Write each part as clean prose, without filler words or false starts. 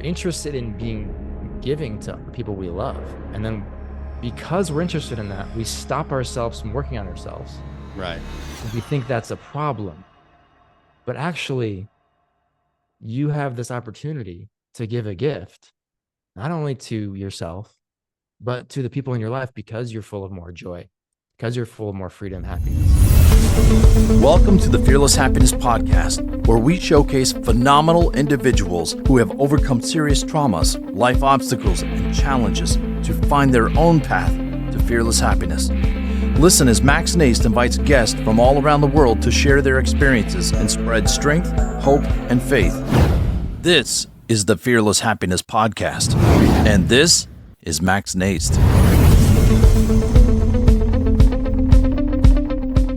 interested in giving to the people we love. And then because we're interested in that, we stop ourselves from working on ourselves. Right. We think that's a problem. But actually, you have this opportunity to give a gift, not only to yourself, but to the people in your life, because you're full of more joy, because you're full of more freedom and happiness. Welcome to the Fearless Happiness Podcast, where we showcase phenomenal individuals who have overcome serious traumas, life obstacles, and challenges to find their own path to fearless happiness. Listen as Max Nijst invites guests from all around the world to share their experiences and spread strength, hope, and faith. This is the Fearless Happiness Podcast, and this is Max Nijst.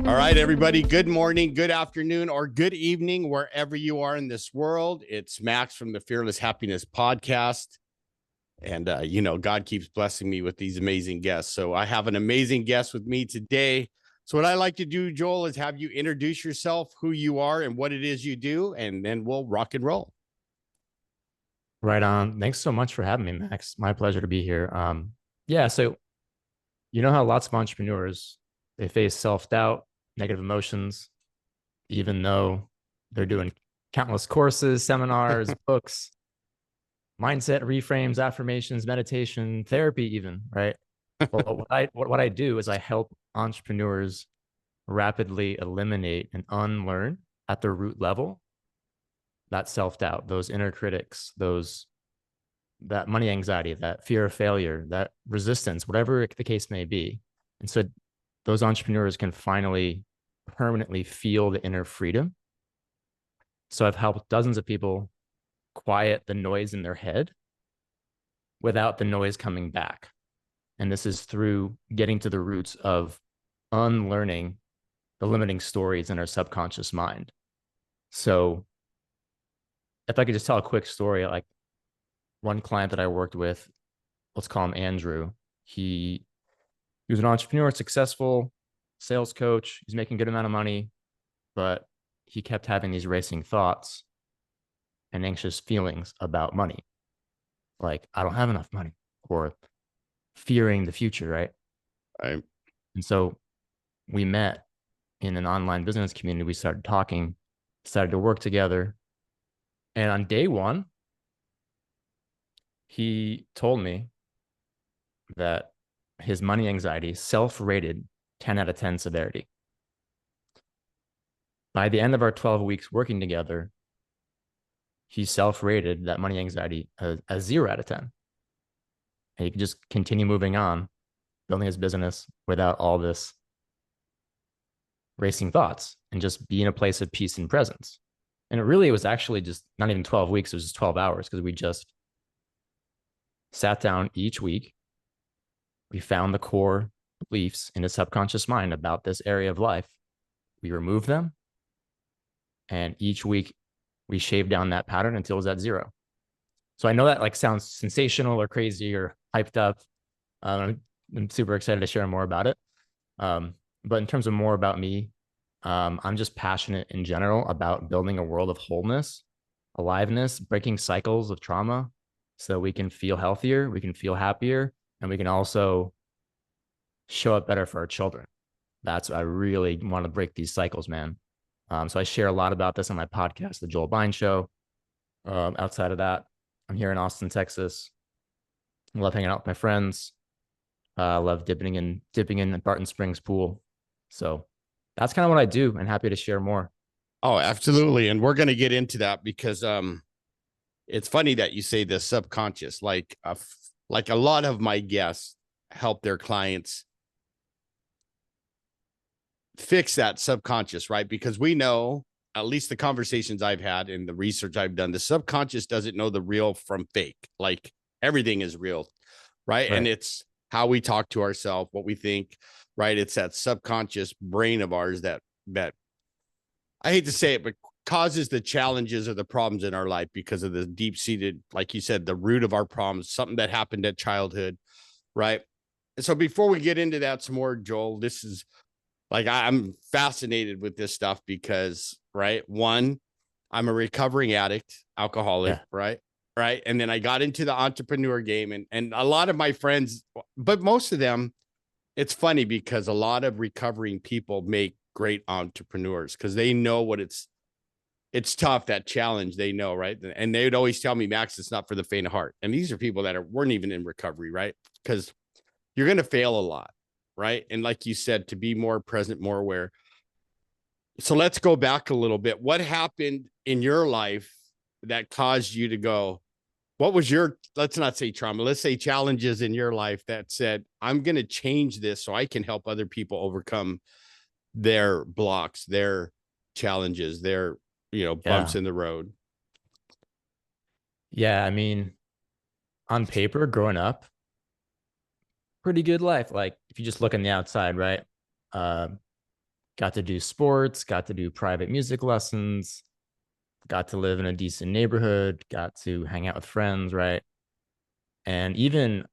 All right, everybody. Good morning, good afternoon, or good evening, wherever you are in this world. It's Max from the Fearless Happiness Podcast. And, God keeps blessing me with these amazing guests. So I have an amazing guest with me today. So what I like to do, Joel, is have you introduce yourself, who you are, and what it is you do, and then we'll rock and roll. Right on. Thanks so much for having me, Max. My pleasure to be here. So you know how lots of entrepreneurs, they face self-doubt, negative emotions, even though they're doing countless courses, seminars, books, mindset reframes, affirmations, meditation, therapy, even, right? Well, what I do is I help entrepreneurs rapidly eliminate and unlearn at the root level that self-doubt, those inner critics, that money anxiety, that fear of failure, that resistance, whatever the case may be. And so those entrepreneurs can finally permanently feel the inner freedom. So I've helped dozens of people quiet the noise in their head without the noise coming back. And this is through getting to the roots of unlearning the limiting stories in our subconscious mind. So if I could just tell a quick story, like one client that I worked with, let's call him Andrew. He was an entrepreneur, successful sales coach. He's making a good amount of money, but he kept having these racing thoughts and anxious feelings about money. Like, I don't have enough money, or fearing the future, right? Right. And so we met in an online business community. We started talking, decided to work together. And on day one, he told me that his money anxiety self-rated 10 out of 10 severity. By the end of our 12 weeks working together, he self-rated that money anxiety as 0 out of 10. And he could just continue moving on, building his business without all this racing thoughts and just be in a place of peace and presence. And it was actually just not even 12 weeks, it was just 12 hours, because we just sat down each week. We found the core beliefs in his subconscious mind about this area of life. We removed them. And each week we shaved down that pattern until it was at 0. So I know that sounds sensational or crazy or hyped up. I'm super excited to share more about it. But in terms of more about me, I'm just passionate in general about building a world of wholeness, aliveness, breaking cycles of trauma so we can feel healthier, we can feel happier, and we can also show up better for our children. I really want to break these cycles, man. So I share a lot about this on my podcast, The Joel Bein Show. Outside of that, I'm here in Austin, Texas. I love hanging out with my friends. I love dipping in Barton Springs pool. So that's kind of what I do, and happy to share more. Oh, absolutely. And we're going to get into that because it's funny that you say the subconscious. Like a lot of my guests help their clients fix that subconscious, right? Because we know, at least the conversations I've had and the research I've done, the subconscious doesn't know the real from fake. Like, everything is real, right? And it's how we talk to ourselves, what we think, right? It's that subconscious brain of ours that I hate to say it, but causes the challenges or the problems in our life because of the deep-seated, like you said, the root of our problems, something that happened at childhood, right? And so before we get into that some more, Joel, this is I'm fascinated with this stuff because, right, one, I'm a recovering addict, alcoholic, right? right? And then I got into the entrepreneur game, and a lot of my friends, but most of them, it's funny because a lot of recovering people make great entrepreneurs because they know what it's tough, that challenge, they know, right? And they would always tell me, Max, it's not for the faint of heart. And these are people that weren't even in recovery, right? Because you're going to fail a lot, right? And like you said, to be more present, more aware. So let's go back a little bit. What happened in your life that caused you to go, what was your, let's not say trauma, let's say challenges in your life that said, I'm going to change this so I can help other people overcome their blocks, their challenges, their, bumps Yeah. in the road. Yeah. I mean, on paper, growing up, pretty good life. Like if you just look on the outside, right? Uh, got to do sports, got to do private music lessons, got to live in a decent neighborhood, got to hang out with friends, right? And even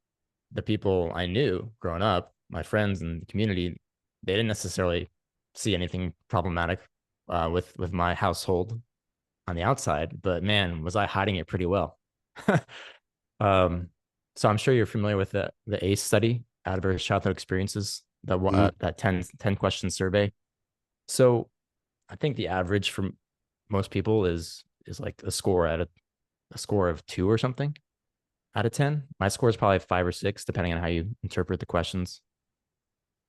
the people I knew growing up, my friends in the community, they didn't necessarily see anything problematic with my household on the outside. But man, was I hiding it pretty well. um, so I'm sure you're familiar with the ACE study, Adverse Childhood Experiences, that 10 question survey. So I think the average for most people is like a score a score of 2 or something out of 10. My score is probably 5 or 6, depending on how you interpret the questions.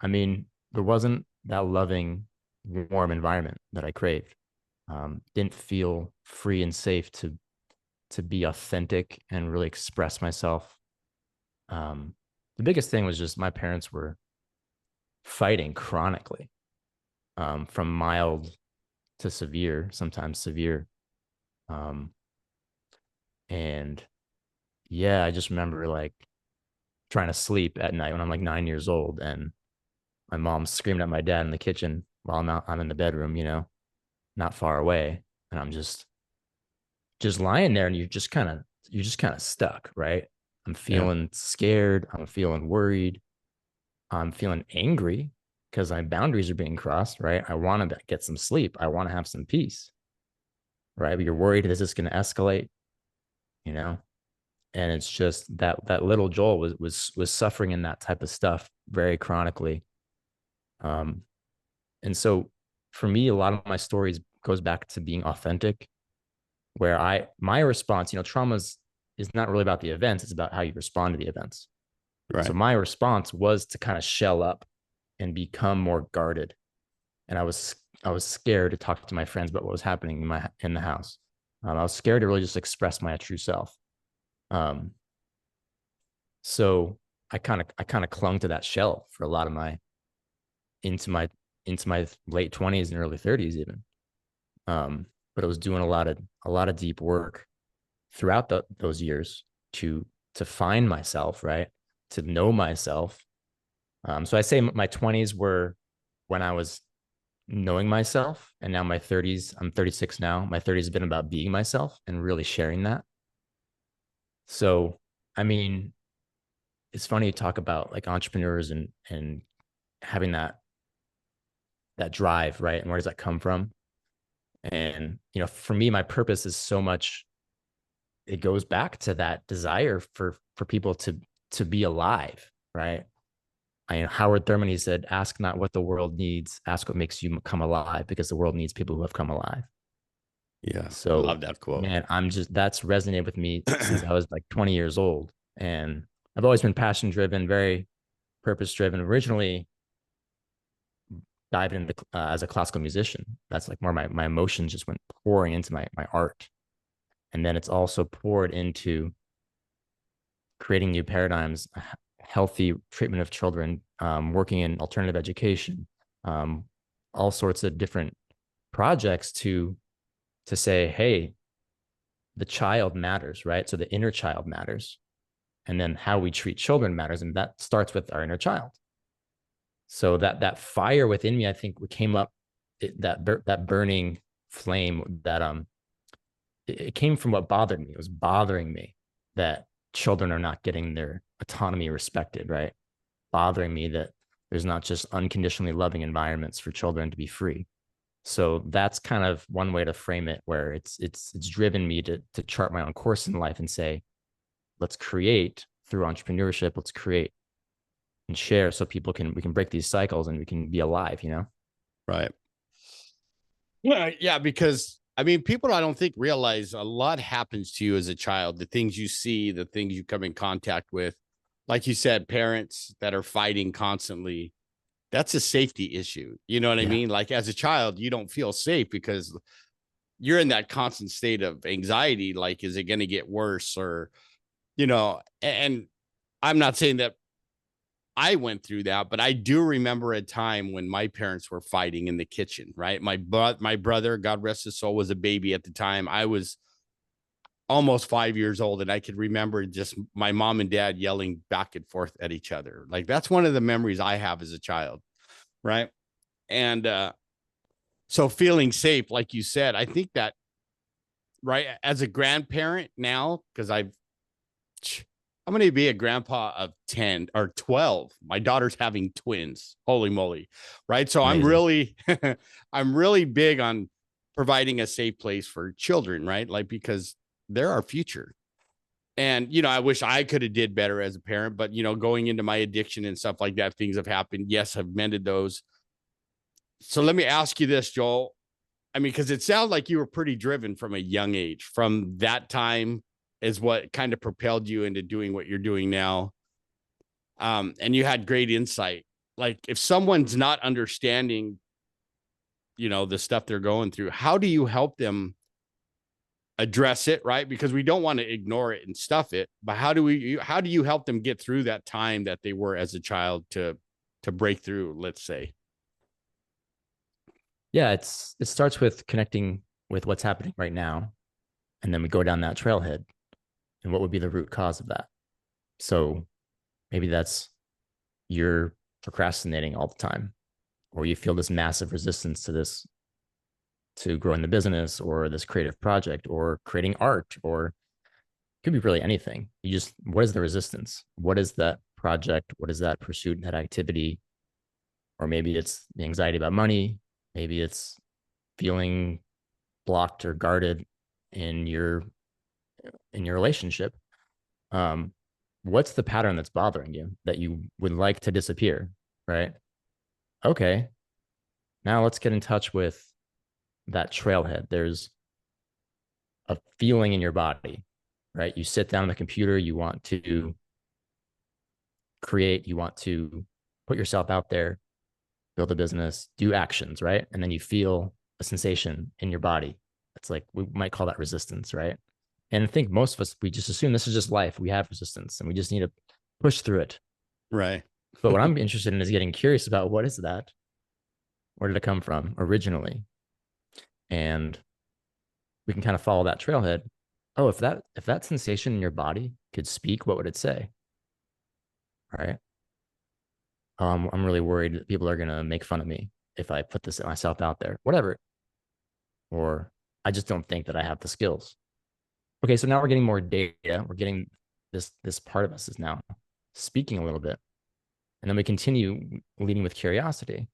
I mean, there wasn't that loving, warm environment that I craved. Didn't feel free and safe to be authentic and really express myself. The biggest thing was just my parents were fighting chronically, from mild to severe, sometimes severe. Um, and yeah, I just remember like trying to sleep at night when I'm like 9 years old, and my mom's screaming at my dad in the kitchen while I'm in the bedroom, not far away, and I'm just lying there, and you're just kind of stuck, right? I'm Yeah. feeling scared, I'm feeling worried, I'm feeling angry because my boundaries are being crossed, right? I want to get some sleep, I want to have some peace, right? But you're worried, is this going to escalate, you know? And it's just that little Joel was suffering in that type of stuff very chronically. Um, and so for me, a lot of my stories goes back to being authentic, where my response, traumas is not really about the events, it's about how you respond to the events. So Right. my response was to kind of shell up and become more guarded. And I was scared to talk to my friends about what was happening in the house. I was scared to really just express my true self. Um, so I kind of clung to that shell for a lot of my into my into my late 20s and early 30s even. But I was doing a lot of deep work throughout those years to find myself, right? To know myself. So I say my 20s were when I was knowing myself, and now my 30s, I'm 36 now. My 30s have been about being myself and really sharing that. So, I mean, it's funny to talk about like entrepreneurs and having that drive, right? And where does that come from? And for me, my purpose is so much, it goes back to that desire for people to be alive, right? Howard Thurman, he said, ask not what the world needs, ask what makes you come alive, because the world needs people who have come alive. Yeah. I So love that quote. man, that's resonated with me since I was like 20 years old. And I've always been passion driven, very purpose driven. Originally dived into as a classical musician. That's like more my emotions just went pouring into my art. And then it's also poured into creating new paradigms, healthy treatment of children, working in alternative education, um, all sorts of different projects to say, hey, the child matters, right? So the inner child matters, and then how we treat children matters, and that starts with our inner child. So that fire within me, I think, came up, that burning flame that it came from what bothered me. It was bothering me that children are not getting their autonomy respected, right? Bothering me that there's not just unconditionally loving environments for children to be free. So that's kind of one way to frame it, where it's driven me to chart my own course in life and say, let's create through entrepreneurship, let's create and share so we can break these cycles and we can be alive, you know? Right. Yeah, because I mean, people I don't think realize a lot happens to you as a child. The things you see, the things you come in contact with, like you said, parents that are fighting constantly. That's a safety issue. You know what I Yeah. mean? Like as a child, you don't feel safe because you're in that constant state of anxiety. Like, is it going to get worse? Or, and I'm not saying that I went through that, but I do remember a time when my parents were fighting in the kitchen, right? My brother, God rest his soul, was a baby at the time. I was almost 5 years old, and I could remember just my mom and dad yelling back and forth at each other. Like that's one of the memories I have as a child, right? And so feeling safe, like you said, I think that, right, as a grandparent now, because I'm going to be a grandpa of 10 or 12. My daughter's having twins. Holy moly. Right. So Amazing. I'm really big on providing a safe place for children, right? Like, because they're our future. And, I wish I could have did better as a parent, but, going into my addiction and stuff like that, things have happened. Yes, I've mended those. So let me ask you this, Joel. I mean, because it sounds like you were pretty driven from a young age. From that time is what kind of propelled you into doing what you're doing now. And you had great insight. Like if someone's not understanding, the stuff they're going through, how do you help them address it? Right. Because we don't want to ignore it and stuff it, but how do you help them get through that time that they were as a child to break through, let's say? Yeah, it starts with connecting with what's happening right now, and then we go down that trailhead and what would be the root cause of that. So maybe that's you're procrastinating all the time, or you feel this massive resistance to growing the business or this creative project or creating art, or it could be really anything. What is the resistance? What is that project? What is that pursuit, that activity? Or maybe it's the anxiety about money. Maybe it's feeling blocked or guarded in your relationship. um what's the pattern that's bothering you that you would like to disappear, right? Okay, now let's get in touch with that trailhead. There's a feeling in your body, right? You sit down on the computer, you want to create, you want to put yourself out there, build a business, do actions, right? And then you feel a sensation in your body. It's like, we might call that resistance, right? And I think most of us, we just assume this is just life. We have resistance and we just need to push through it. Right. But what I'm interested in is getting curious about, what is that? Where did it come from originally? And we can kind of follow that trailhead. Oh, if that sensation in your body could speak, what would it say? Right. I'm really worried that people are going to make fun of me if I put myself out there, whatever. Or I just don't think that I have the skills. Okay, so now we're getting more data. We're getting this part of us is now speaking a little bit. And then we continue leading with curiosity,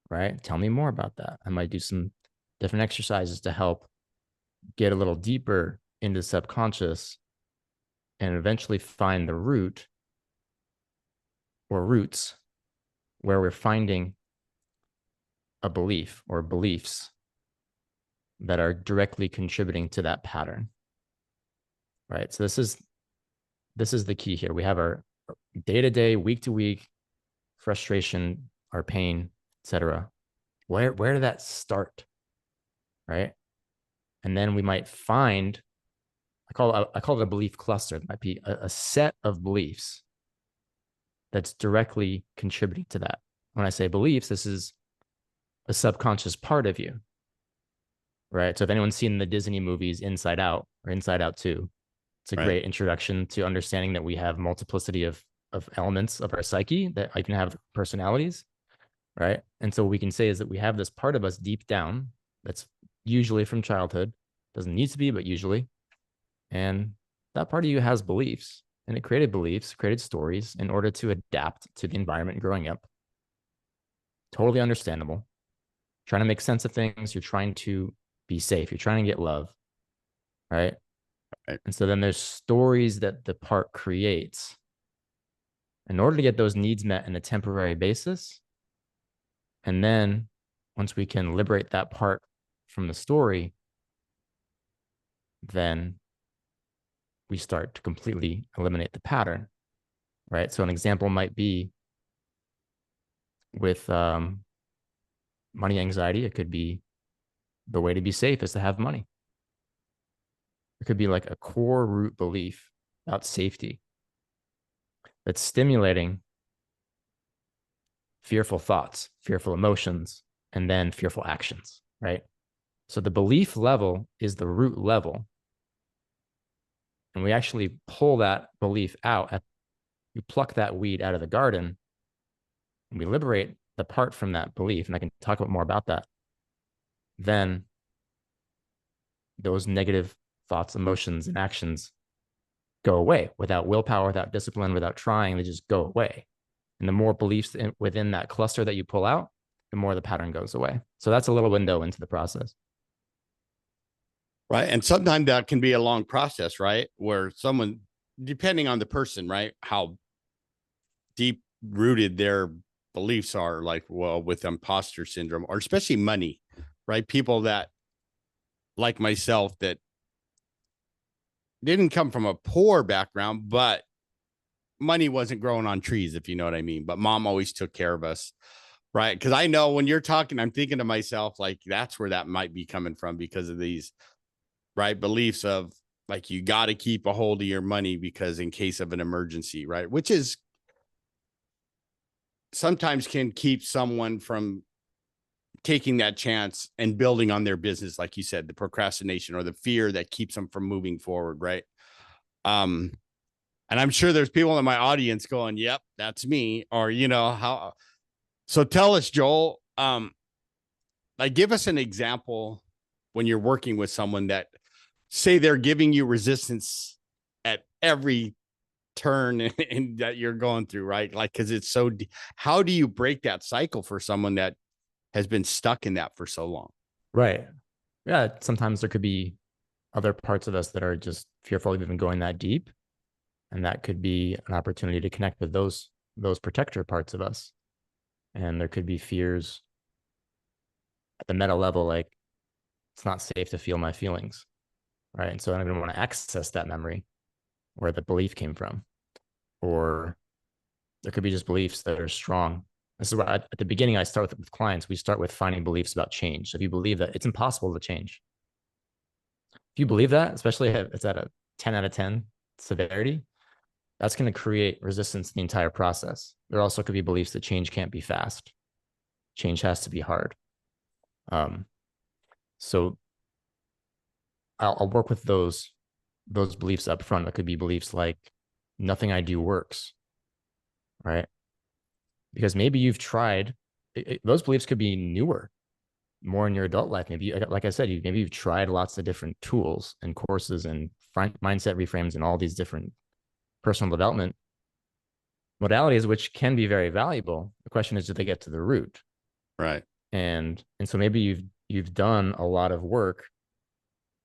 right? Tell me more about that. I might do some different exercises to help get a little deeper into the subconscious and eventually find the root or roots where we're finding a belief or beliefs that are directly contributing to that pattern, right? So this is the key here. We have our day-to-day, week-to-week frustration, our pain, etc. Where did that start, right? And then we might find, I call it a belief cluster. It might be a set of beliefs that's directly contributing to that. When I say beliefs, this is a subconscious part of you, right? So if anyone's seen the Disney movies Inside Out or Inside Out 2, it's a Right. great introduction to understanding that we have multiplicity of elements of our psyche that even have personalities, right? And so what we can say is that we have this part of us deep down that's usually from childhood, doesn't need to be, but usually. And that part of you has beliefs, and it created beliefs, created stories in order to adapt to the environment growing up. Totally understandable. trying to make sense of things. You're trying to be safe. You're trying to get love, right? Right. And so then there's stories that the part creates in order to get those needs met in a temporary basis. And then once we can liberate that part from the story, then we start to completely eliminate the pattern, right? So an example might be with money anxiety. It could be the way to be safe is to have money. It could be like a core root belief about safety that's stimulating fearful thoughts, fearful emotions, and then fearful actions, right? So the belief level is the root level. And we actually pull that belief out. We pluck that weed out of the garden and we liberate the part from that belief. And I can talk more about that. Then those negative thoughts, emotions, and actions go away without willpower, without discipline, without trying. They just go away. And the more beliefs within that cluster that you pull out, the more the pattern goes away. So that's a little window into the process. Right. And sometimes that can be a long process, right? Where someone, depending on the person, right, how deep rooted their beliefs are, like, well, with imposter syndrome, or especially money, right? People that, like myself, that didn't come from a poor background, but money wasn't growing on trees, if you know what I mean. But mom always took care of us, right? Because I know when you're talking, I'm thinking to myself, like, that's where that might be coming from, because of these, right, beliefs of, like, you got to keep a hold of your money because in case of an emergency, right? Which is sometimes can keep someone from taking that chance and building on their business, like you said, the procrastination or the fear that keeps them from moving forward, right? And I'm sure there's people in my audience going, yep, that's me. Or, you know, how, so tell us, Joel, like, give us an example when you're working with someone that, say, they're giving you resistance at every turn and that you're going through, right? Like, cause it's so, how do you break that cycle for someone that has been stuck in that for so long? Right. Yeah. Sometimes there could be other parts of us that are just fearful of even going that deep. And that could be an opportunity to connect with those protector parts of us. And there could be fears at the meta level, like, it's not safe to feel my feelings, right? And so I don't even want to access that memory where the belief came from. Or there could be just beliefs that are strong. This is why at the beginning I start with clients, we start with finding beliefs about change. So if you believe that it's impossible to change, if you believe that, especially if it's at a 10 out of 10 severity, that's going to create resistance to the entire process. There also could be beliefs that change can't be fast. Change has to be hard. So I'll work with those beliefs up front. That could be beliefs like nothing I do works, right? Because maybe you've tried, those beliefs could be newer, more in your adult life. Maybe, like I said, maybe you've tried lots of different tools and courses and mindset reframes and all these different personal development modalities, which can be very valuable. The question is, do they get to the root? Right. And so maybe you've done a lot of work,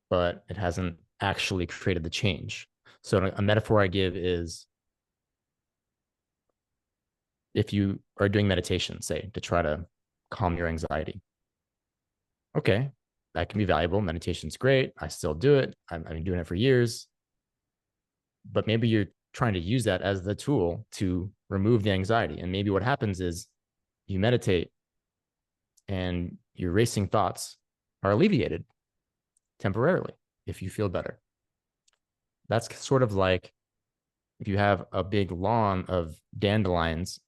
but it hasn't actually created the change. So a metaphor I give is, if you are doing meditation, say, to try to calm your anxiety. Okay, that can be valuable. Meditation's great. I still do it. I've been doing it for years. But maybe you're trying to use that as the tool to remove the anxiety. And maybe what happens is you meditate and your racing thoughts are alleviated temporarily if you feel better. That's sort of like if you have a big lawn of dandelions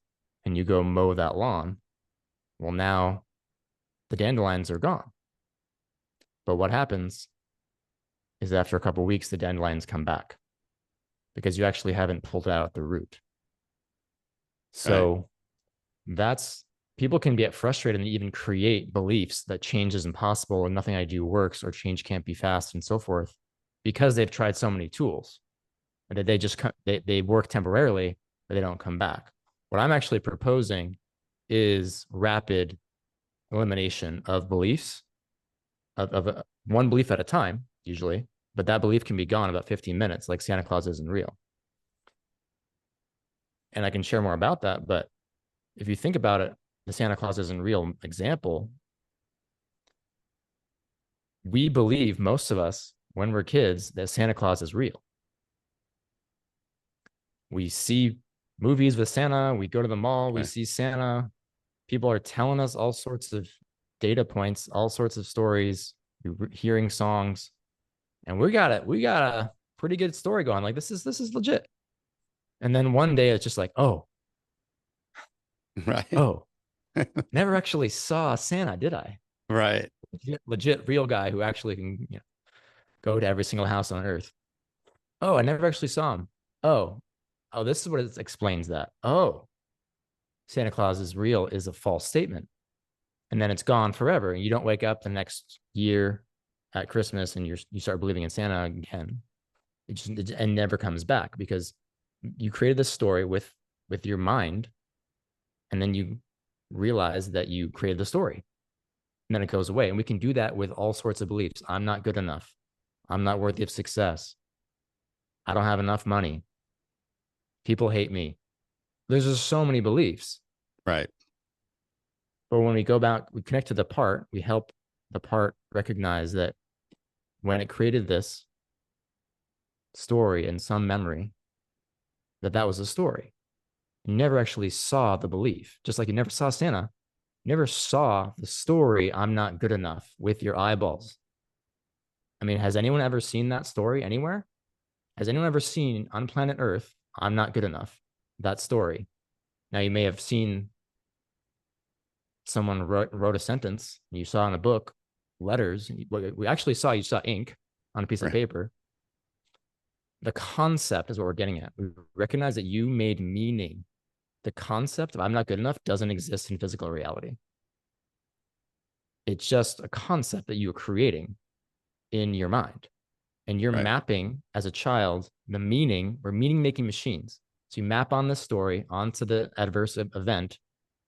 and you go mow that lawn, well, now the dandelions are gone. But what happens is after a couple of weeks, the dandelions come back because you actually haven't pulled it out at the root. So that's, people can get frustrated and even create beliefs that change is impossible and nothing I do works or change can't be fast and so forth, because they've tried so many tools that they just they work temporarily, but they don't come back. What I'm actually proposing is rapid elimination of beliefs of one belief at a time, usually, but that belief can be gone in about 15 minutes, like Santa Claus isn't real. And I can share more about that, but if you think about it, the Santa Claus isn't real example, we believe, most of us, when we're kids, that Santa Claus is real. We see movies with Santa, we go to the mall, we see Santa. People are telling us all sorts of data points, all sorts of stories, hearing songs, and we got a pretty good story going. Like this is legit. And then one day it's just like, oh, right. Oh, never actually saw Santa, did I? Right. Legit real guy who actually can, go to every single house on earth. Oh, I never actually saw him. Oh, this is what it explains that. Oh, Santa Claus is real is a false statement. And then it's gone forever. And you don't wake up the next year at Christmas and you start believing in Santa again. It never comes back because you created this story with your mind, and then you realize that you created the story, and then it goes away. And we can do that with all sorts of beliefs. I'm not good enough. I'm not worthy of success. I don't have enough money. People hate me. There's just so many beliefs. Right. But when we go back, we connect to the part, we help the part recognize that when it created this story in some memory, that was a story. You never actually saw the belief, just like you never saw Santa. You never saw the story, I'm not good enough, with your eyeballs. I mean, has anyone ever seen that story anywhere? Has anyone ever seen on planet Earth, I'm not good enough, that story? Now, you may have seen someone wrote a sentence, you saw in a book, letters. We actually saw, you saw ink on a piece of paper. The concept is what we're getting at. We recognize that you made meaning. The concept of I'm not good enough doesn't exist in physical reality. It's just a concept that you're creating in your mind. And you're mapping, as a child, the meaning. We're meaning-making machines. So you map on this story onto the adverse event,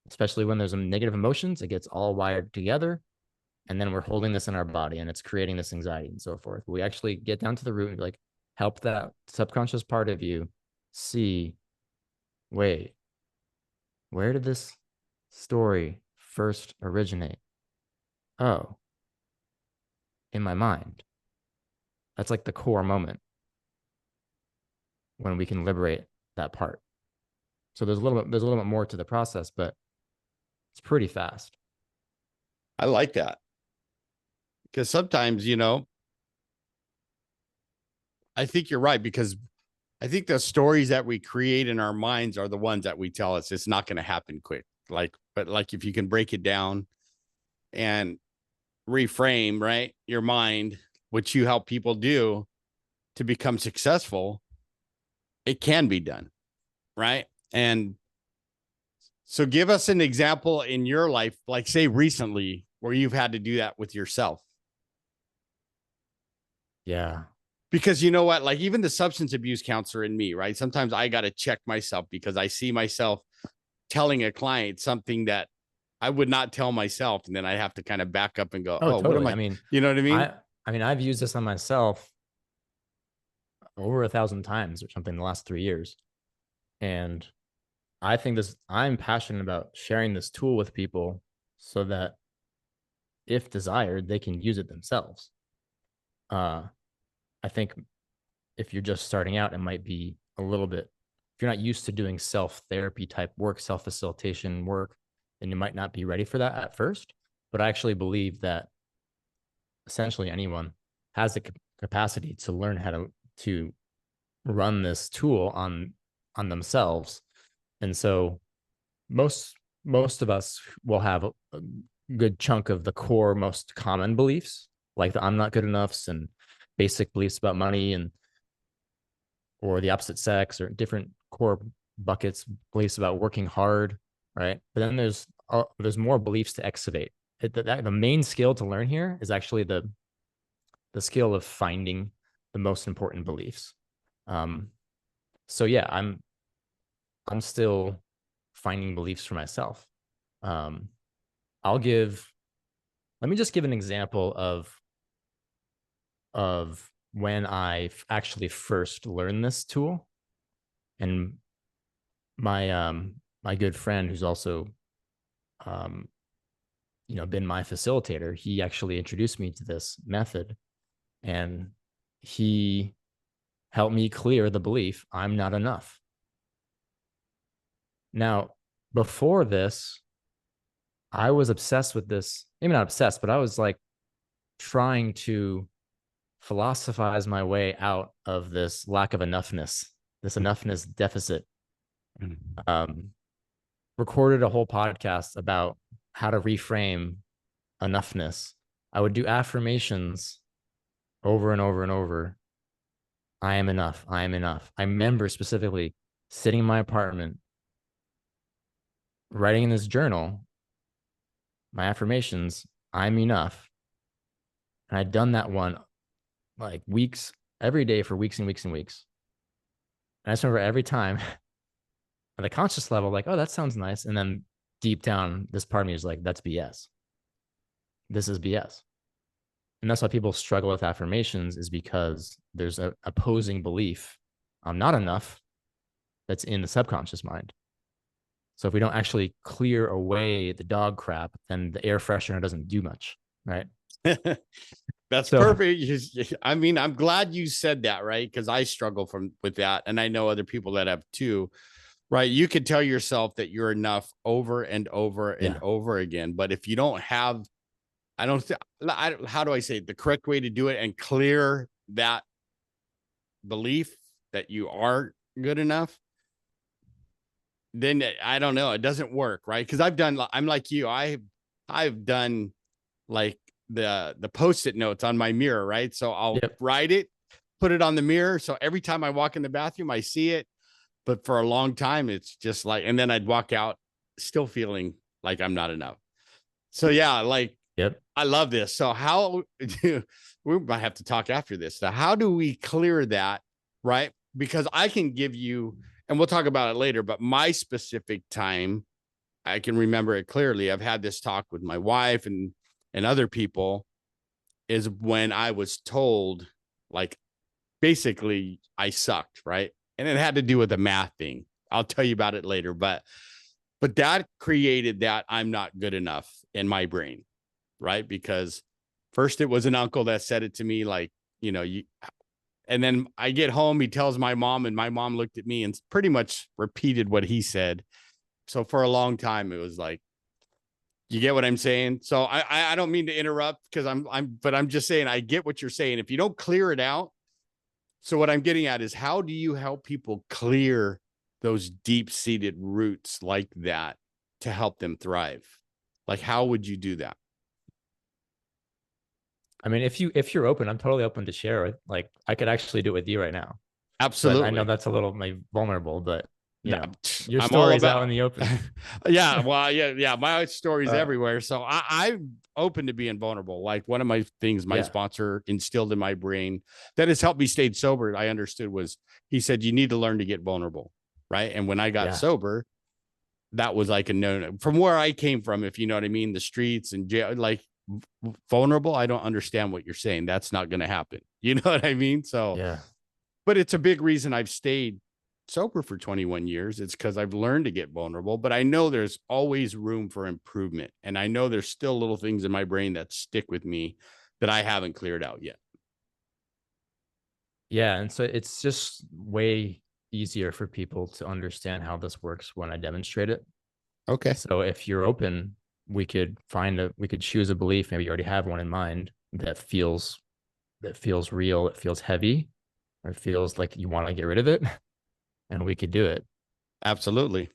especially when there's negative emotions. It gets all wired together. And then we're holding this in our body, and it's creating this anxiety and so forth. We actually get down to the root and be like, help that subconscious part of you see, wait, where did this story first originate? Oh, in my mind. That's like the core moment when we can liberate that part. So there's a little bit more to the process, but it's pretty fast. I like that. Because sometimes, I think you're right, because I think the stories that we create in our minds are the ones that we tell us it's not going to happen quick. But if you can break it down and reframe, right, your mind, which you help people do to become successful, it can be done. Right. And so give us an example in your life, like say recently, where you've had to do that with yourself. Yeah. Because you know what, like even the substance abuse counselor in me, right? Sometimes I got to check myself because I see myself telling a client something that I would not tell myself. And then I have to kind of back up and go, oh, totally. what am I mean, you know what I mean? I mean, I've used this on myself over 1,000 times or something in the last 3 years. And I think I'm passionate about sharing this tool with people so that if desired, they can use it themselves. I think if you're just starting out, it might be a little bit, if you're not used to doing self-therapy type work, self-facilitation work, then you might not be ready for that at first. But I actually believe that essentially anyone has the capacity to learn how to run this tool on themselves. And so most of us will have a good chunk of the core, most common beliefs, like the I'm not good enoughs and basic beliefs about money or the opposite sex, or different core buckets, beliefs about working hard, right? But then there's more beliefs to excavate. The main skill to learn here is actually the skill of finding the most important beliefs. So yeah, I'm still finding beliefs for myself. let me just give an example of when I actually first learned this tool. And my good friend, who's also um, been my facilitator, he actually introduced me to this method, and he helped me clear the belief I'm not enough. Now, before this, I was obsessed with this. Maybe not obsessed, but I was like trying to philosophize my way out of this lack of enoughness, this enoughness deficit. Um, Recorded a whole podcast about how to reframe enoughness. I would do affirmations over and over and over. I am enough. I am enough. I remember specifically sitting in my apartment, writing in this journal, my affirmations, I'm enough. And I'd done that one like weeks, every day for weeks and weeks and weeks. And I just remember every time at the conscious level, like, oh, that sounds nice. And then deep down, this part of me is like, that's BS. This is BS. And that's why people struggle with affirmations, is because there's a opposing belief, I'm not enough, that's in the subconscious mind. So if we don't actually clear away the dog crap, then the air freshener doesn't do much, right? That's perfect. I mean, I'm glad you said that, right? Because I struggle with that, and I know other people that have too, right? You could tell yourself that you're enough over and over and over again, but if you don't have, how do I say it, the correct way to do it and clear that belief that you are good enough, then I don't know, it doesn't work, right? Because I'm like you, I've done like the post-it notes on my mirror, right? So I'll write it, put it on the mirror, so every time I walk in the bathroom I see it. But for a long time it's just like, and then I'd walk out still feeling like I'm not enough. So yeah, like I love this. So how do we might have to talk after this. So how do we clear that, right? Because I can give you, and we'll talk about it later, but my specific time, I can remember it clearly. I've had this talk with my wife and other people, is when I was told, like, basically I sucked, right? And it had to do with the math thing. I'll tell you about it later, but that created that I'm not good enough in my brain, right? Because first it was an uncle that said it to me, like, and then I get home, he tells my mom, and my mom looked at me and pretty much repeated what he said. So for a long time, it was like, you get what I'm saying? So I don't mean to interrupt, because but I'm just saying, I get what you're saying. If you don't clear it out. So what I'm getting at is, how do you help people clear those deep-seated roots like that to help them thrive? Like, how would you do that? I mean, if you're open, I'm totally open to share. Like, I could actually do it with you right now. Absolutely. But I know that's a little vulnerable, but your I'm story's out in the open. Yeah. Well, yeah. My story's everywhere. So I'm open to being vulnerable. Like, one of my things my sponsor instilled in my brain that has helped me stay sober, I understood, was, he said, you need to learn to get vulnerable. Right. And when I got sober, that was like a no, from where I came from, if you know what I mean, the streets and jail, like, vulnerable. I don't understand what you're saying. That's not going to happen. You know what I mean? So, but it's a big reason I've stayed sober for 21 years. It's because I've learned to get vulnerable, but I know there's always room for improvement. And I know there's still little things in my brain that stick with me that I haven't cleared out yet. Yeah. And so it's just way easier for people to understand how this works when I demonstrate it. Okay. So if you're open, we could choose a belief. Maybe you already have one in mind that feels real. It feels heavy, or it feels like you want to get rid of it. And we could do it. Absolutely.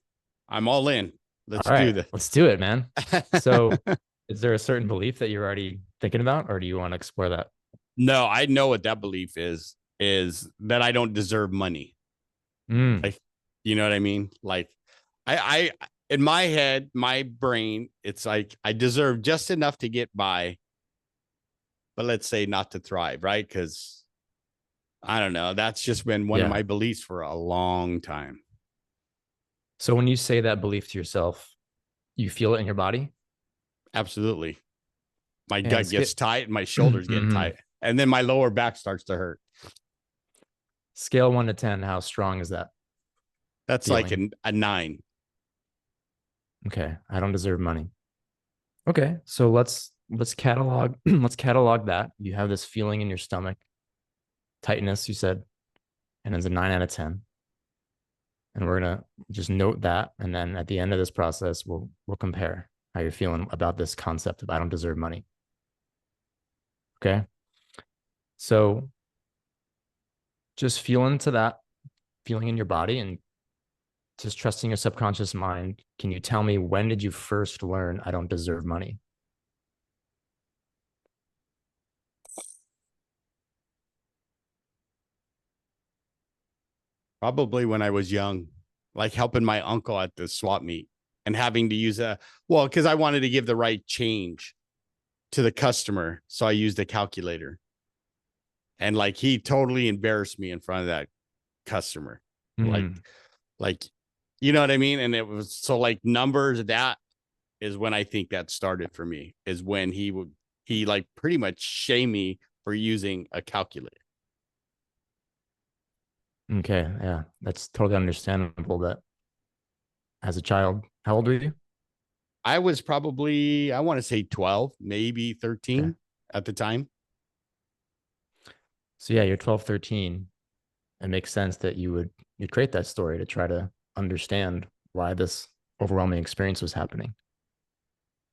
I'm all in. Let's do this. Let's do it, man. So is there a certain belief that you're already thinking about, or do you want to explore that? No, I know what that belief is that I don't deserve money. Like, you know what I mean? Like, I in my head, my brain, it's like, I deserve just enough to get by, but let's say not to thrive, right? Because I don't know. That's just been one of my beliefs for a long time. So when you say that belief to yourself, you feel it in your body? Absolutely. My And gut gets tight and my shoulders get tight. And then my lower back starts to hurt. Scale 1 to 10, how strong is that? That's feeling? like a 9. Okay. I don't deserve money. Okay. So let's catalog let's catalog that. You have this feeling in your stomach, tightness, you said, and it's a 9 out of 10. And we're gonna just note that. And then at the end of this process, we'll compare how you're feeling about this concept of I don't deserve money. Okay. So just feel into that feeling in your body and just trusting your subconscious mind. Can you tell me, when did you first learn I don't deserve money? Probably when I was young, like helping my uncle at the swap meet and having to use because I wanted to give the right change to the customer. So I used a calculator. And like he totally embarrassed me in front of that customer. Like, you know what I mean? And it was so like numbers, that is when I think that started for me, is when he like pretty much shame me for using a calculator. Okay. Yeah. That's totally understandable that as a child, how old were you? I was probably, I want to say 12, maybe 13 at the time. So yeah, you're 12, 13. It makes sense that you'd create that story to try to understand why this overwhelming experience was happening.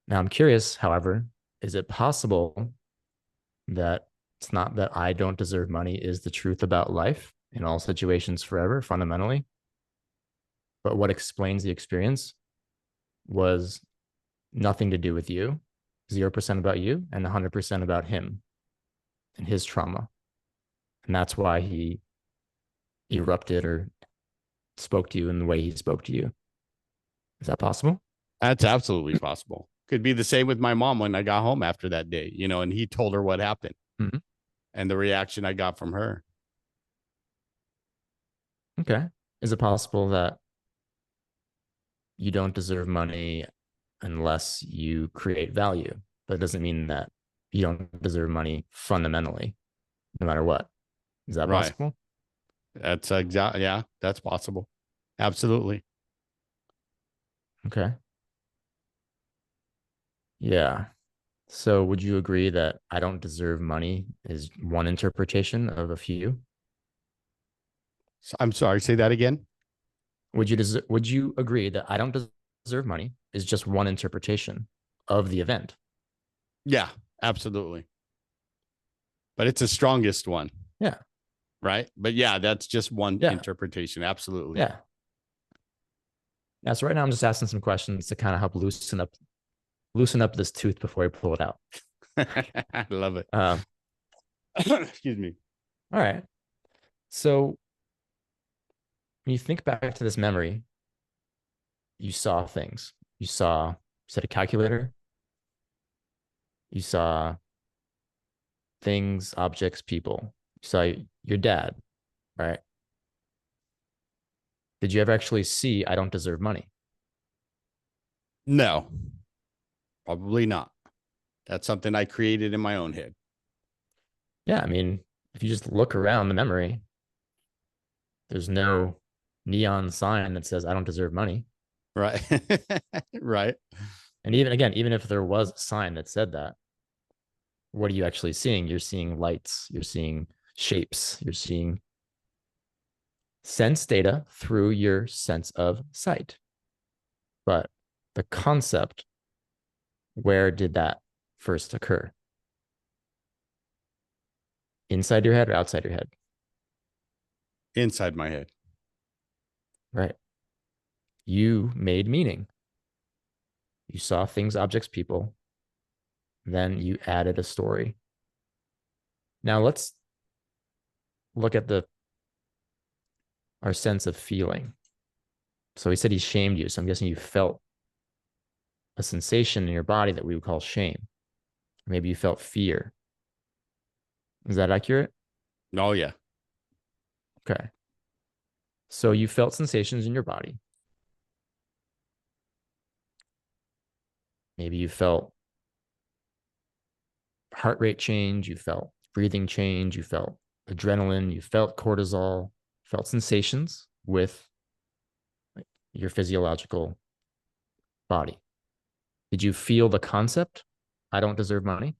Now I'm curious, however, is it possible that it's not that I don't deserve money is the truth about life in all situations forever, fundamentally, but what explains the experience was nothing to do with you, 0% about you, and 100% about him and his trauma. And that's why he erupted or spoke to you in the way he spoke to you. Is that possible? That's absolutely possible. Could be the same with my mom when I got home after that day, and he told her what happened and the reaction I got from her. Okay. Is it possible that you don't deserve money unless you create value? But it doesn't mean that you don't deserve money fundamentally, no matter what. Is that Right. possible? That's exactly, yeah, that's possible. Absolutely. Okay. Yeah. So would you agree that I don't deserve money is one interpretation of a few? So, I'm sorry, say that again. Would you agree that I don't deserve money is just one interpretation of the event? Yeah, absolutely. But it's the strongest one. Yeah. Right. But yeah, that's just one Yeah. interpretation. Absolutely. Yeah. Yeah. So right now I'm just asking some questions to kind of help loosen up this tooth before we pull it out. I love it. Excuse me. All right. So when you think back to this memory, you saw things. You said a calculator. You saw things, objects, people. You saw your dad, right? Did you ever actually see I don't deserve money? No, probably not. That's something I created in my own head. Yeah, I mean, if you just look around the memory, there's no neon sign that says I don't deserve money. Right. Right. And even if there was a sign that said that, what are you actually seeing? You're seeing lights, you're seeing shapes, you're seeing sense data through your sense of sight. But the concept, where did that first occur? Inside your head or outside your head? Inside my head. Right. You made meaning. You saw things, objects, people. Then you added a story. Now let's look at our sense of feeling. So he said he shamed you. So I'm guessing you felt a sensation in your body that we would call shame. Maybe you felt fear. Is that accurate? Oh, yeah. Okay. So you felt sensations in your body. Maybe you felt heart rate change, you felt breathing change, you felt adrenaline, you felt cortisol, felt sensations with your physiological body. Did you feel the concept, I don't deserve money?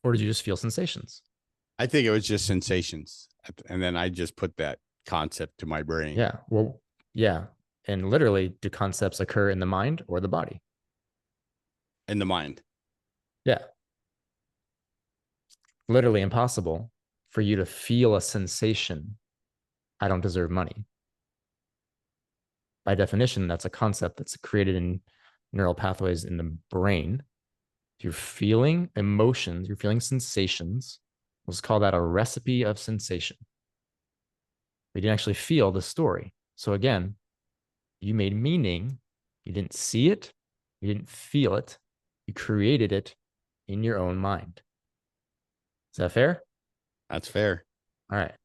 Or did you just feel sensations? I think it was just sensations. And then I just put that concept to my brain. Yeah. Well, yeah. And literally, do concepts occur in the mind or the body? In the mind. Yeah. Literally impossible for you to feel a sensation, I don't deserve money. By definition, that's a concept that's created in neural pathways in the brain. If you're feeling emotions, you're feeling sensations. Let's call that a recipe of sensation. We didn't actually feel the story. So again, you made meaning. You didn't see it. You didn't feel it. You created it in your own mind. Is that fair? That's fair. All right.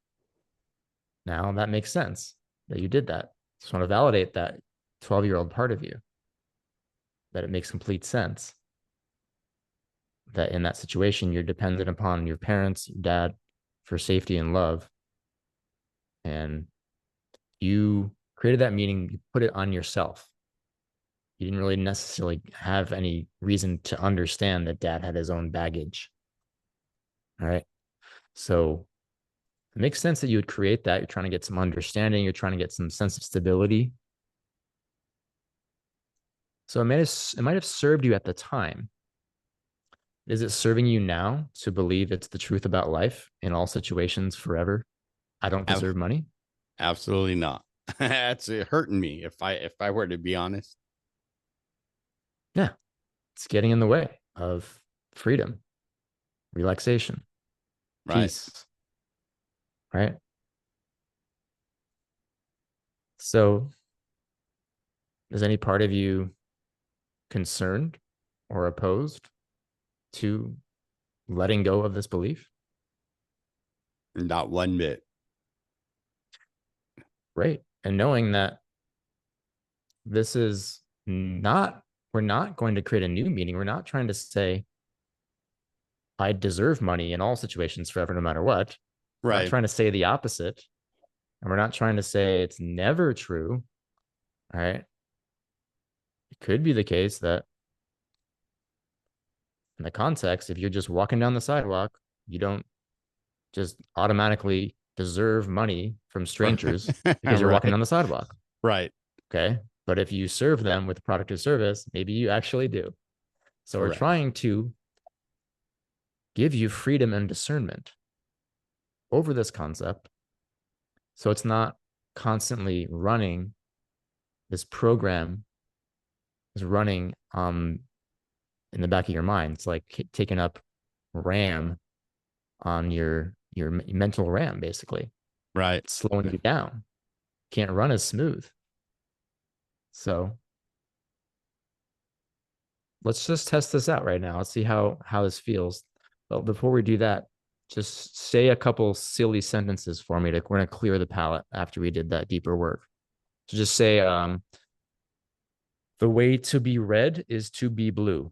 Now that makes sense that you did that. Just want to validate that 12-year-old part of you, that it makes complete sense that in that situation, you're dependent upon your parents, your dad for safety and love. And you created that meaning, you put it on yourself. You didn't really necessarily have any reason to understand that dad had his own baggage. All right. So it makes sense that you would create that. You're trying to get some understanding. You're trying to get some sense of stability. So it might have served you at the time. Is it serving you now to believe it's the truth about life in all situations forever? I don't deserve money. Absolutely not. That's hurting me if I were to be honest. Yeah. It's getting in the way of freedom, relaxation, Right. peace. Right. So is any part of you concerned or opposed to letting go of this belief? Not one bit. Right. And knowing that this is not, we're not going to create a new meaning. We're not trying to say, I deserve money in all situations forever, no matter what. We're not trying to say the opposite. And we're not trying to say it's never true. All right. It could be the case that in the context, if you're just walking down the sidewalk, you don't just automatically deserve money from strangers because you're walking down the sidewalk. Right. Okay. But if you serve them with product or service, maybe you actually do. So we're trying to give you freedom and discernment over this concept. So it's not constantly running. This program is running in the back of your mind. It's like taking up RAM on your mental RAM, basically. Right. It's slowing you down. Can't run as smooth. So let's just test this out right now. Let's see how this feels. But before we do that, just say a couple silly sentences for me. We're going to clear the palate after we did that deeper work. So just say, the way to be red is to be blue.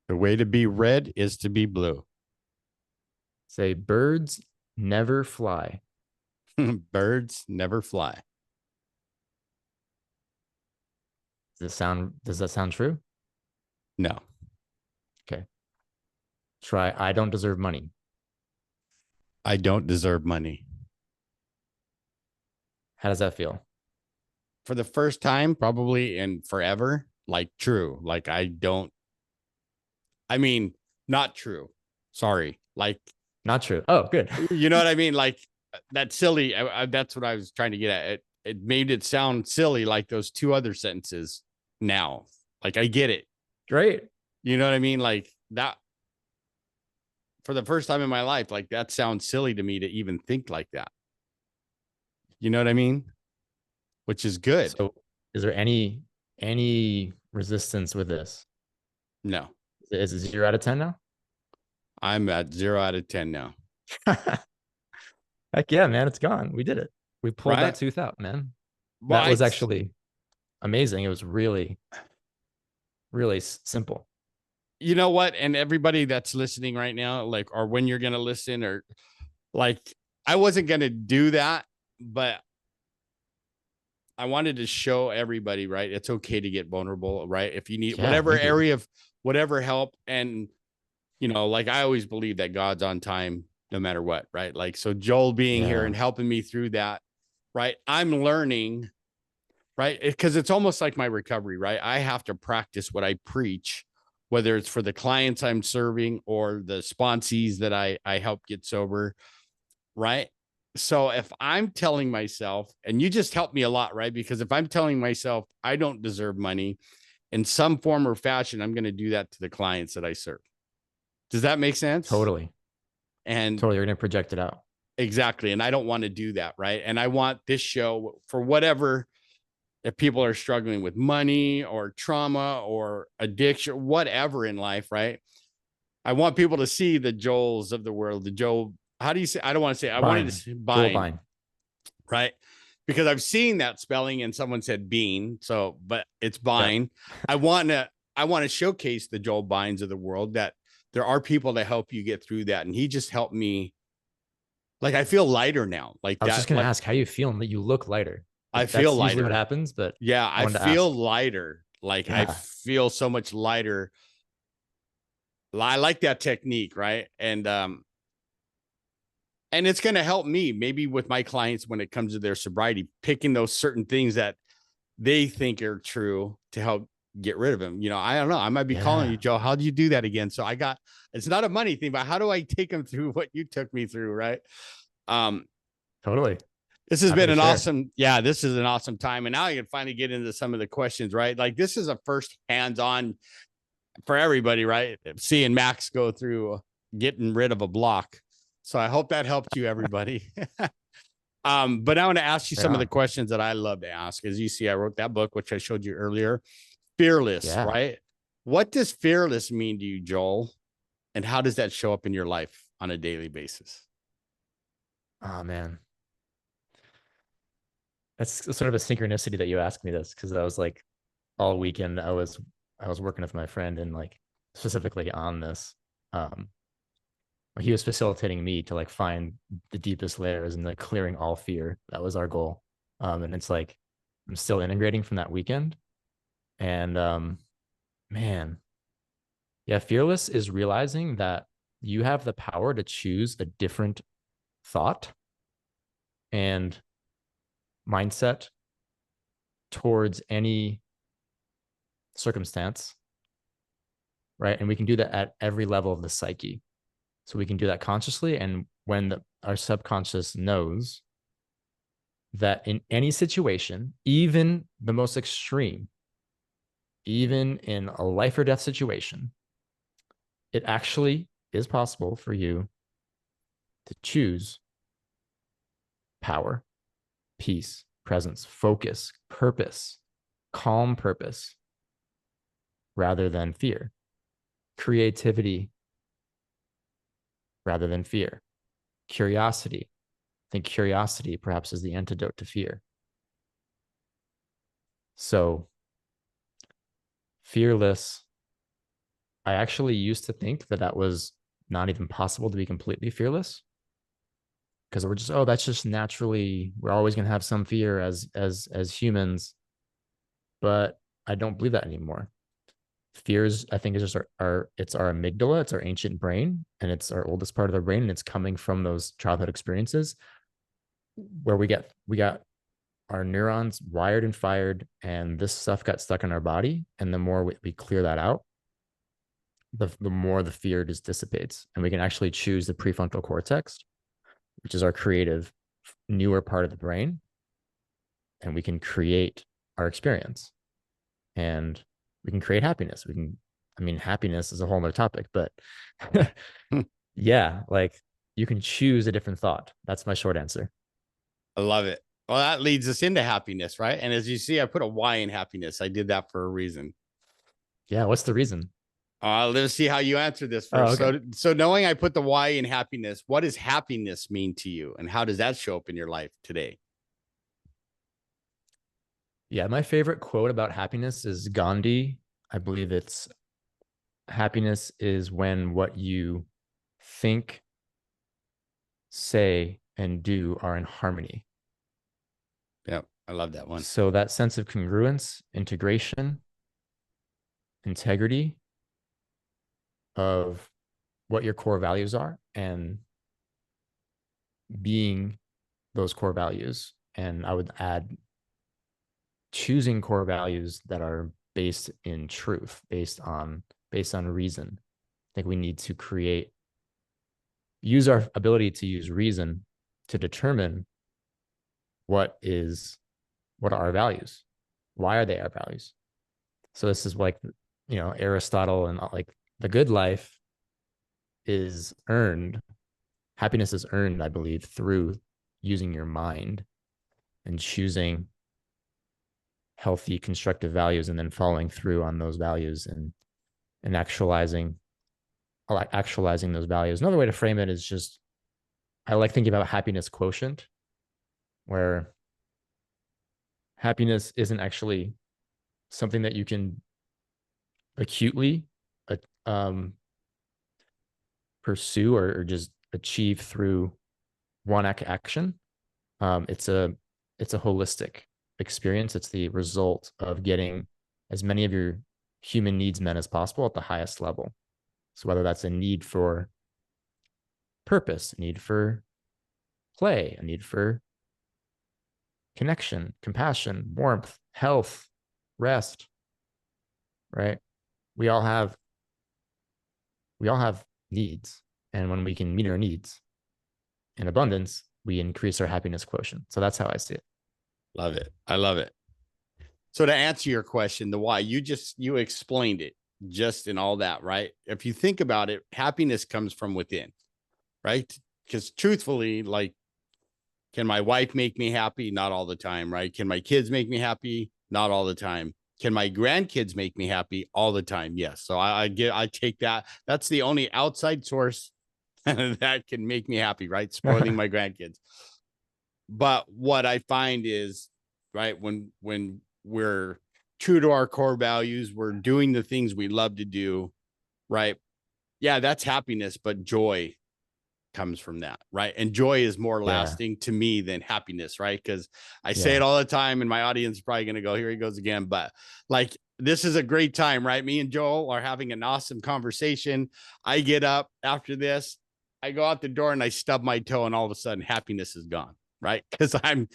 The way to be red is to be blue. Say, birds never fly. Birds never fly. Does that sound true? No. Okay. Try, I don't deserve money. I don't deserve money. How does that feel? For the first time, probably in forever, like true. Like not true. Sorry. Like not true. Oh, good. You know what I mean? Like that's silly. That's what I was trying to get at. It made it sound silly, like those two other sentences now. Like I get it. Great. You know what I mean? Like that for the first time in my life, like that sounds silly to me to even think like that. You know what I mean? Which is good. So is there any resistance with this? No. Is it 0 out of 10 now? I'm at 0 out of 10 now. Heck yeah, man. It's gone. We did it. We pulled that tooth out, man. That was actually amazing. It was really, really simple. You know what? And everybody that's listening right now, like, or when you're going to listen, or like, I wasn't going to do that, but I wanted to show everybody, right? It's okay to get vulnerable, right? If you need whatever area of whatever help. And, you know, like I always believe that God's on time no matter what, right? Like, so Joel being here and helping me through that, right? I'm learning, right? Because it's almost like my recovery, right? I have to practice what I preach, whether it's for the clients I'm serving or the sponsees that I help get sober, right? So if I'm telling myself, and you just helped me a lot, right? Because if I'm telling myself I don't deserve money in some form or fashion, I'm going to do that to the clients that I serve. Does that make sense? Totally. And totally, you're going to project it out. Exactly. And I don't want to do that, right? And I want this show for whatever, if people are struggling with money or trauma or addiction, whatever in life, right? I want people to see the Joels of the world, the Joel. How do you say? I don't want to say. I wanted to say Bein, right? Because I've seen that spelling, and someone said Bein, so but it's Bein. Yep. I want to showcase the Joel Beins of the world, that there are people to help you get through that, and he just helped me. Like, I feel lighter now. Like, I was just going to ask, how you feeling? That you look lighter. I feel lighter. Usually what happens, but yeah, I feel lighter. Like, I feel so much lighter. I like that technique, right? And it's going to help me maybe with my clients when it comes to their sobriety, picking those certain things that they think are true to help get rid of them. You know, I don't know. I might be calling you, Joe. How do you do that again? So it's not a money thing, but how do I take them through what you took me through? Right. Totally. This has been an awesome time. And now I can finally get into some of the questions, right? Like, this is a first hands-on for everybody, right? Seeing Max go through getting rid of a block. So I hope that helped you, everybody. But I want to ask you some of the questions that I love to ask. As you see, I wrote that book, which I showed you earlier, Fearless, right? What does fearless mean to you, Joel? And how does that show up in your life on a daily basis? Oh, man. That's sort of a synchronicity that you asked me this, because I was like, all weekend I was working with my friend, and like specifically on this. He was facilitating me to like find the deepest layers and like clearing all fear. That was our goal. And it's like, I'm still integrating from that weekend. And man, yeah, fearless is realizing that you have the power to choose a different thought and mindset towards any circumstance, right? And we can do that at every level of the psyche. So we can do that consciously. And when our subconscious knows that in any situation, even the most extreme, even in a life or death situation, it actually is possible for you to choose power, peace, presence, focus, purpose, calm purpose, rather than fear, creativity, rather than fear, curiosity. I think curiosity perhaps is the antidote to fear. So fearless, I actually used to think that was not even possible to be completely fearless, because we're just, that's just naturally, we're always going to have some fear as humans. But I don't believe that anymore. Fears, I think, is just it's our amygdala, it's our ancient brain, and it's our oldest part of the brain, and it's coming from those childhood experiences where we got our neurons wired and fired, and this stuff got stuck in our body. And the more we clear that out, the more the fear just dissipates, and we can actually choose the prefrontal cortex, which is our creative, newer part of the brain, and we can create our experience, and we can create happiness. Happiness is a whole nother topic, but yeah, like you can choose a different thought. That's my short answer. I love it. Well, that leads us into happiness, right? And as you see, I put a Y in happiness. I did that for a reason. Yeah. What's the reason? Let's see how you answer this first. Okay. So knowing I put the Y in happiness, what does happiness mean to you? And how does that show up in your life today? Yeah, my favorite quote about happiness is Gandhi. I believe it's happiness is when what you think, say, and do are in harmony. Yeah, I love that one. So that sense of congruence, integration, integrity of what your core values are and being those core values. And I would add choosing core values that are based in truth, based on reason. I think we need to use our ability to use reason to determine what are our values, why are they our values. So this is like, Aristotle, and like the good life is earned, happiness is earned, I believe, through using your mind and choosing healthy constructive values and then following through on those values and actualizing those values. Another way to frame it is just, I like thinking about happiness quotient, where happiness isn't actually something that you can acutely um, pursue or just achieve through one action. It's a holistic experience. It's the result of getting as many of your human needs met as possible at the highest level. So whether that's a need for purpose, a need for play, a need for connection, compassion, warmth, health, rest, right? We all have needs. And when we can meet our needs in abundance, we increase our happiness quotient. So that's how I see it. Love it. I love it. So to answer your question, the why, you explained it just in all that, right? If you think about it, happiness comes from within, right? Because truthfully, like, can my wife make me happy? Not all the time, right? Can my kids make me happy? Not all the time. Can my grandkids make me happy? All the time? Yes. So I take that. That's the only outside source that can make me happy, right? Spoiling my grandkids. But what I find is, right, when we're true to our core values, we're doing the things we love to do, right? Yeah, that's happiness, but joy comes from that, right? And joy is more lasting to me than happiness, right? Because I say it all the time, and my audience is probably going to go, here he goes again. But like, this is a great time, right? Me and Joel are having an awesome conversation. I get up after this, I go out the door and I stub my toe, and all of a sudden happiness is gone, right? Because I'm,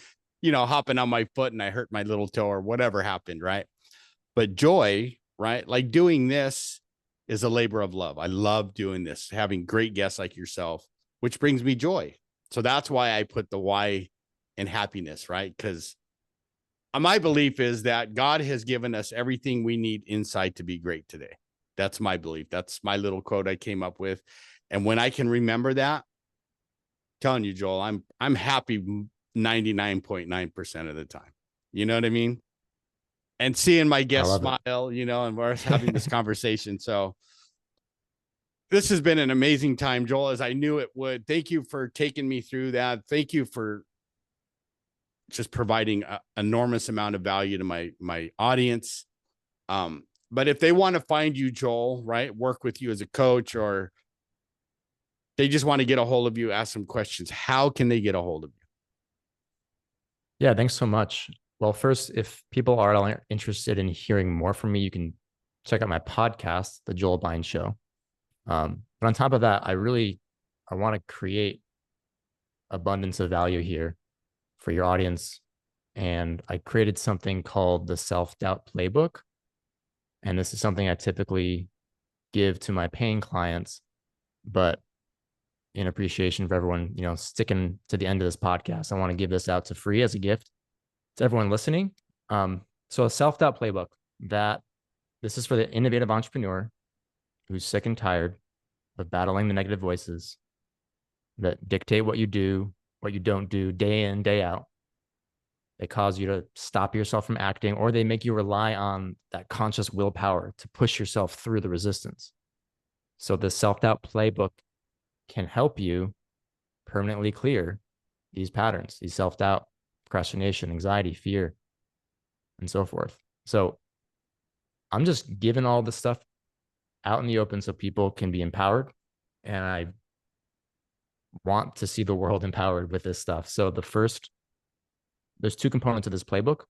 hopping on my foot and I hurt my little toe or whatever happened, right? But joy, right? Like doing this is a labor of love. I love doing this, having great guests like yourself, which brings me joy. So that's why I put the why in happiness, right? Because my belief is that God has given us everything we need inside to be great today. That's my belief. That's my little quote I came up with. And when I can remember that, telling you, Joel, I'm happy 99.9% of the time. You know what I mean? And seeing my guest smile, and we're having this conversation. So this has been an amazing time, Joel, as I knew it would. Thank you for taking me through that. Thank you for just providing an enormous amount of value to my audience. But if they want to find you, Joel, right, work with you as a coach, or they just want to get a hold of you, ask some questions, how can they get a hold of you? Yeah, thanks so much. Well, first, if people are interested in hearing more from me, you can check out my podcast, The Joel Bein Show. But on top of that, I want to create abundance of value here for your audience. And I created something called the Self-Doubt Playbook. And this is something I typically give to my paying clients, but in appreciation for everyone, sticking to the end of this podcast, I want to give this out to free as a gift to everyone listening. So a self-doubt playbook, that this is for the innovative entrepreneur who's sick and tired of battling the negative voices that dictate what you do, what you don't do, day in, day out. They cause you to stop yourself from acting, or they make you rely on that conscious willpower to push yourself through the resistance. So the self-doubt playbook can help you permanently clear these patterns, these self-doubt, procrastination, anxiety, fear, and so forth. So I'm just giving all this stuff out in the open so people can be empowered. And I want to see the world empowered with this stuff. So there's two components of this playbook.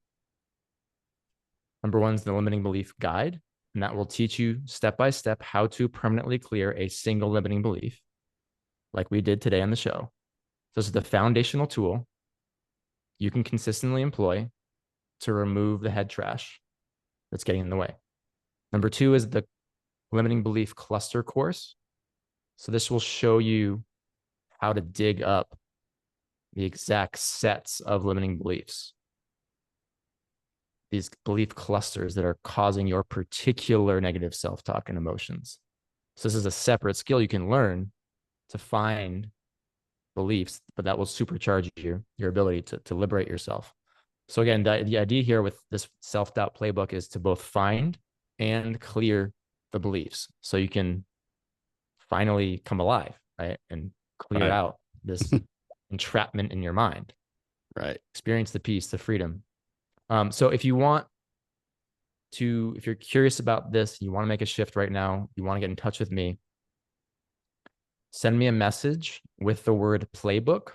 Number one is the limiting belief guide, and that will teach you step by step how to permanently clear a single limiting belief, like we did today on the show. So this is the foundational tool you can consistently employ to remove the head trash that's getting in the way. Number two is the limiting belief cluster course. So this will show you how to dig up the exact sets of limiting beliefs, these belief clusters that are causing your particular negative self-talk and emotions. So this is a separate skill you can learn to find beliefs, but that will supercharge your ability to liberate yourself. So again, the idea here with this self-doubt playbook is to both find and clear the beliefs so you can finally come alive, right? And clear out this entrapment in your mind. Right. Experience the peace, the freedom. So if you're curious about this, you want to make a shift right now, you want to get in touch with me, send me a message with the word playbook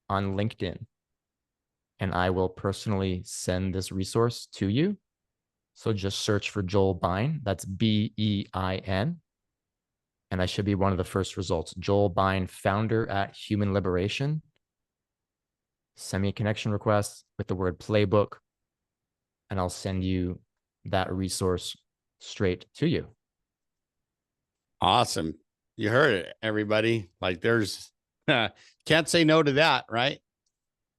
on LinkedIn, and I will personally send this resource to you. So just search for Joel Bein. That's Bein. And I should be one of the first results. Joel Bein, founder at Human Liberation. Send me a connection request with the word playbook, and I'll send you that resource straight to you. Awesome. You heard it, everybody. Like there's can't say no to that, right?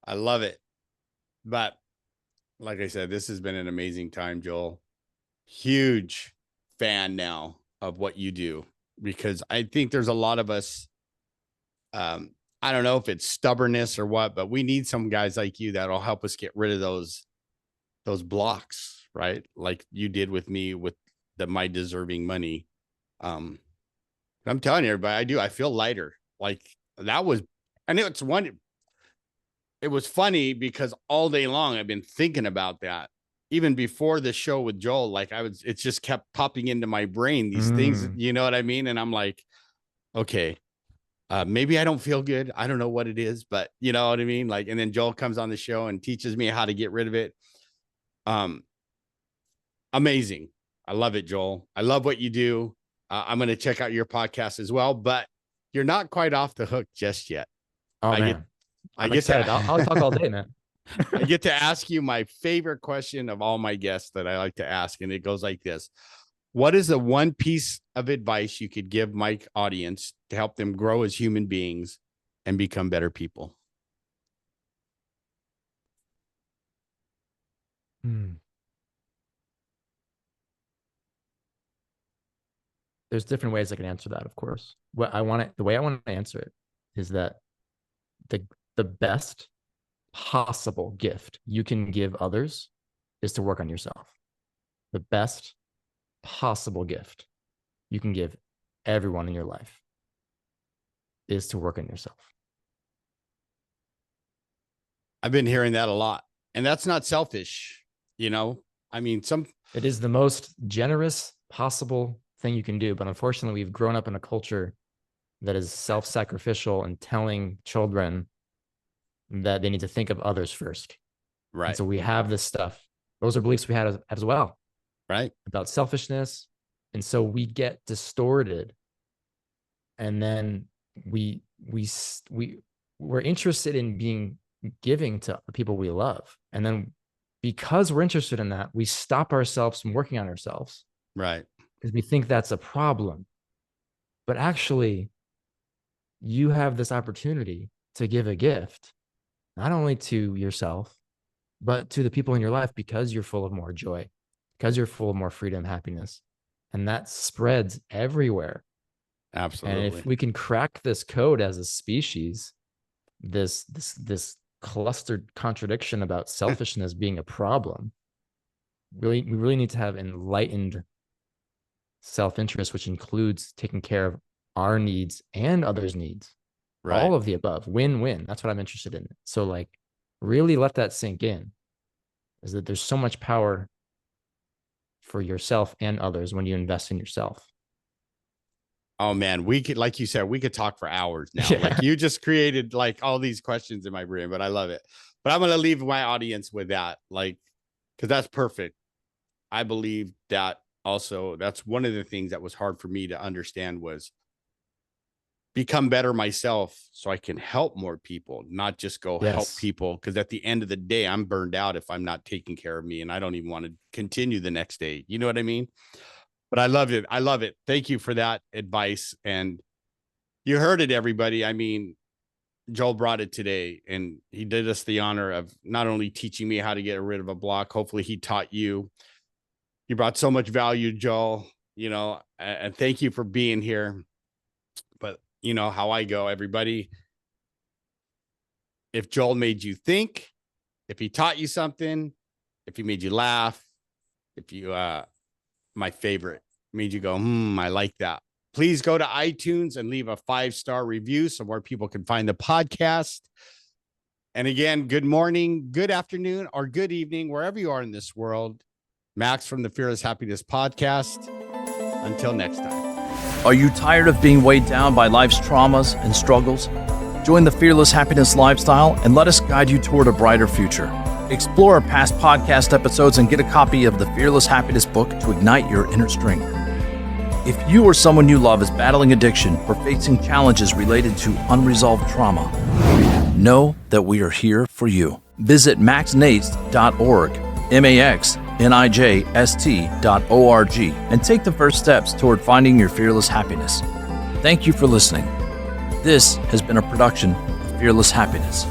I love it. But like I said, this has been an amazing time, Joel. Huge fan now of what you do, because I think there's a lot of us. I don't know if it's stubbornness or what, but we need some guys like you that'll help us get rid of those blocks, right? Like you did with me with my deserving money. I'm telling you, everybody, I feel lighter. Like that was, I know it was funny because all day long I've been thinking about that. Even before the show with Joel, like it just kept popping into my brain, these things, you know what I mean? And I'm like, okay, maybe I don't feel good. I don't know what it is, but you know what I mean? Like, and then Joel comes on the show and teaches me how to get rid of it. Amazing. I love it, Joel. I love what you do. I'm going to check out your podcast as well, but you're not quite off the hook just yet. Oh, man. I'm excited. I'll talk all day, man. I get to ask you my favorite question of all my guests that I like to ask, and it goes like this. What is the one piece of advice you could give my audience to help them grow as human beings and become better people? There's different ways I can answer that, of course. The way I want to answer it is that the best possible gift you can give others is to work on yourself. The best possible gift you can give everyone in your life is to work on yourself. I've been hearing that a lot, and that's not selfish. You know, I mean, it is the most generous possible thing you can do. But unfortunately, we've grown up in a culture that is self-sacrificial and telling children that they need to think of others first. Right. And so we have this stuff. Those are beliefs we had as well. Right. About selfishness. And so we get distorted. And then we're interested in giving to the people we love. And then because we're interested in that, we stop ourselves from working on ourselves. Right. Because we think that's a problem. But actually, you have this opportunity to give a gift, not only to yourself, but to the people in your life, because you're full of more joy, because you're full of more freedom, happiness. And that spreads everywhere. Absolutely. And if we can crack this code as a species, this clustered contradiction about selfishness being a problem, we really need to have enlightened self-interest, which includes taking care of our needs and others' needs. Right. All of the above, win-win. That's what I'm interested in. So like really let that sink in. is that there's so much power for yourself and others when you invest in yourself. Oh man, we could, like you said, we could talk for hours now. Yeah. Like you just created like all these questions in my brain, but I love it. But I'm going to leave my audience with that, like, because that's perfect. I believe that also, that's one of the things that was hard for me to understand was become better myself so I can help more people, not just go help people. Because at the end of the day, I'm burned out if I'm not taking care of me, and I don't even want to continue the next day. You know what I mean? But I love it. I love it. Thank you for that advice. And you heard it, everybody. I mean, Joel brought it today, and he did us the honor of not only teaching me how to get rid of a block. Hopefully he taught you. You brought so much value, Joel, you know, and thank you for being here. But you know how I go, everybody. If Joel made you think, if he taught you something, if he made you laugh, if you, my favorite, made you go, I like that. Please go to iTunes and leave a 5-star review so more people can find the podcast. And again, good morning, good afternoon, or good evening, wherever you are in this world. Max from the Fearless Happiness Podcast. Until next time. Are you tired of being weighed down by life's traumas and struggles? Join the Fearless Happiness lifestyle and let us guide you toward a brighter future. Explore our past podcast episodes and get a copy of the Fearless Happiness book to ignite your inner strength. If you or someone you love is battling addiction or facing challenges related to unresolved trauma, know that we are here for you. Visit maxnijst.org, maxnijst.org, and take the first steps toward finding your fearless happiness. Thank you for listening. This has been a production of Fearless Happiness.